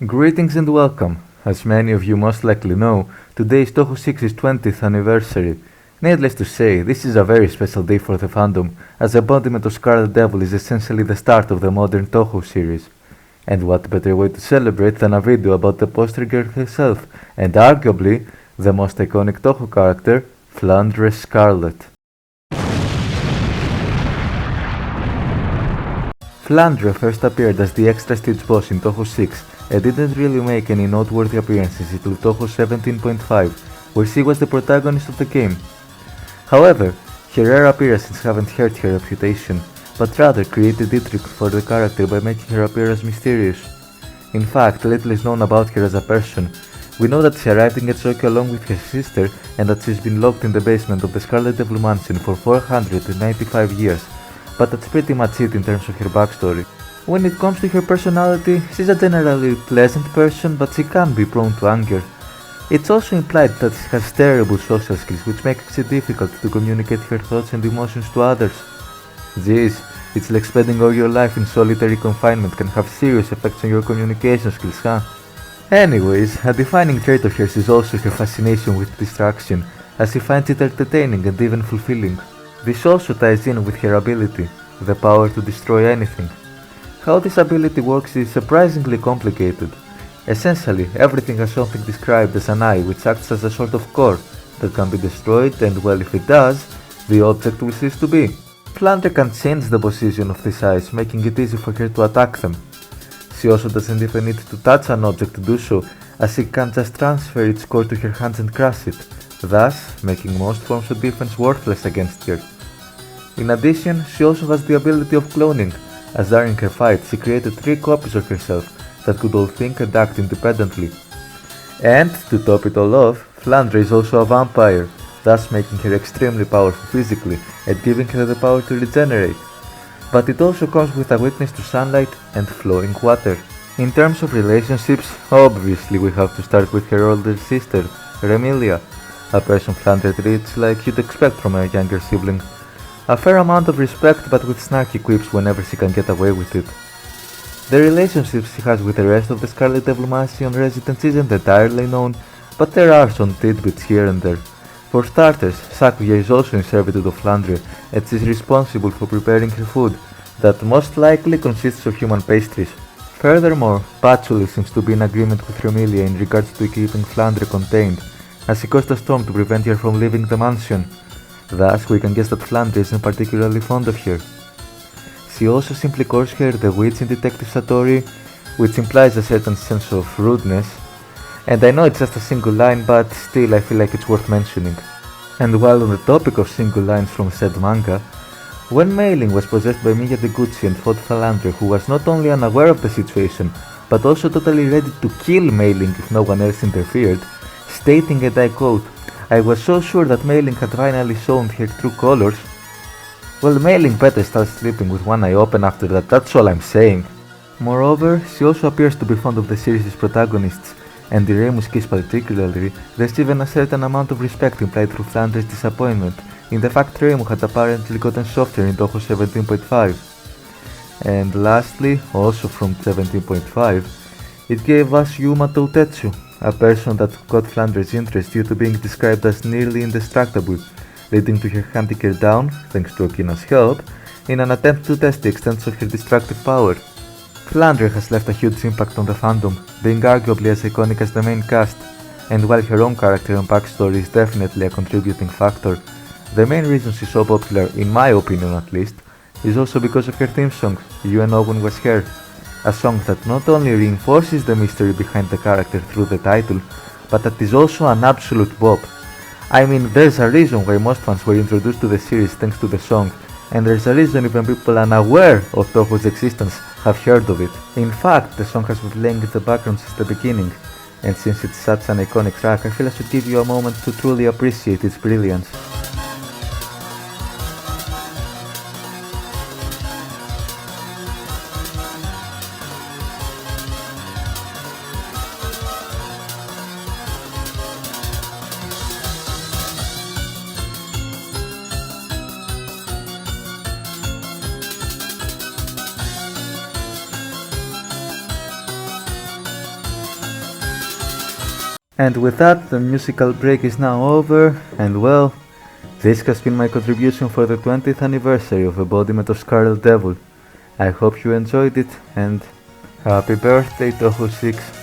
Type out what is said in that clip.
Greetings and welcome. As many of you most likely know, today is Touhou 6's 20th anniversary. Needless to say, this is a very special day for the fandom, as Embodiment of Scarlet Devil is essentially the start of the modern Touhou series. And what better way to celebrate than a video about the poster girl herself, and arguably, the most iconic Touhou character, Flandre Scarlet. Flandre first appeared as the extra stage boss in Touhou 6, and didn't really make any noteworthy appearances until Touhou 17.5, where she was the protagonist of the game. However, her rare appearances haven't hurt her reputation, but rather created intrigue for the character by making her appearance mysterious. In fact, little is known about her as a person. We know that she arrived in Getsuki along with her sister, and that she's been locked in the basement of the Scarlet Devil Mansion for 495 years, but that's pretty much it in terms of her backstory. When it comes to her personality, she's a generally pleasant person, but she can be prone to anger. It's also implied that she has terrible social skills, which makes it difficult to communicate her thoughts and emotions to others. Geez, it's like spending all your life in solitary confinement can have serious effects on your communication skills, huh? Anyways, a defining trait of hers is also her fascination with distraction, as she finds it entertaining and even fulfilling. This also ties in with her ability, the power to destroy anything. How this ability works is surprisingly complicated. Essentially, everything has something described as an eye which acts as a sort of core that can be destroyed, and well, if it does, the object will cease to be. Flandre can change the position of these eyes, making it easy for her to attack them. She also doesn't even need to touch an object to do so, as she can just transfer its core to her hands and crush it, thus making most forms of defense worthless against her. In addition, she also has the ability of cloning, as during her fight she created 3 copies of herself that could all think and act independently. And, to top it all off, Flandre is also a vampire, thus making her extremely powerful physically and giving her the power to regenerate. But it also comes with a weakness to sunlight and flowing water. In terms of relationships, obviously we have to start with her older sister, Remilia, a person Flandre treats like you'd expect from a younger sibling. A fair amount of respect, but with snarky quips whenever she can get away with it. The relationships she has with the rest of the Scarlet Devil Mansion residents isn't entirely known, but there are some tidbits here and there. For starters, Sakuya is also in servitude of Flandre, and she's responsible for preparing her food, that most likely consists of human pastries. Furthermore, Patchouli seems to be in agreement with Remilia in regards to keeping Flandre contained, as he caused a storm to prevent her from leaving the mansion. Thus, we can guess that Flandre isn't particularly fond of her. She also simply calls her the witch in Detective Satori, which implies a certain sense of rudeness, and I know it's just a single line, but still I feel like it's worth mentioning. And while on the topic of single lines from said manga, when Meiling was possessed by Miya Deguchi and fought Flandre, who was not only unaware of the situation, but also totally ready to kill Meiling if no one else interfered, stating, and I quote, "I was so sure that Meiling had finally shown her true colors." Well, Meiling better start sleeping with one eye open after that, that's all I'm saying. Moreover, she also appears to be fond of the series' protagonists, and in Reimu's case particularly, there's even a certain amount of respect implied through Flandre's disappointment, in the fact Reimu had apparently gotten softer in Touhou 17.5. And lastly, also from 17.5, it gave us Yuma Toutetsu, a person that caught Flandre's interest due to being described as nearly indestructible, leading to her hunting her down, thanks to Okina's help, in an attempt to test the extent of her destructive power. Flandre has left a huge impact on the fandom, being arguably as iconic as the main cast, and while her own character and backstory is definitely a contributing factor, the main reason she's so popular, in my opinion at least, is also because of her theme song, You and Owen Was Her, a song that not only reinforces the mystery behind the character through the title, but that is also an absolute bop. I mean, there's a reason why most fans were introduced to the series thanks to the song, and there's a reason even people unaware of Touhou's existence have heard of it. In fact, the song has been playing in the background since the beginning, and since it's such an iconic track, I feel I should give you a moment to truly appreciate its brilliance. And with that, the musical break is now over, and well, this has been my contribution for the 20th anniversary of Embodiment of Scarlet Devil. I hope you enjoyed it, and happy birthday, Touhou 6.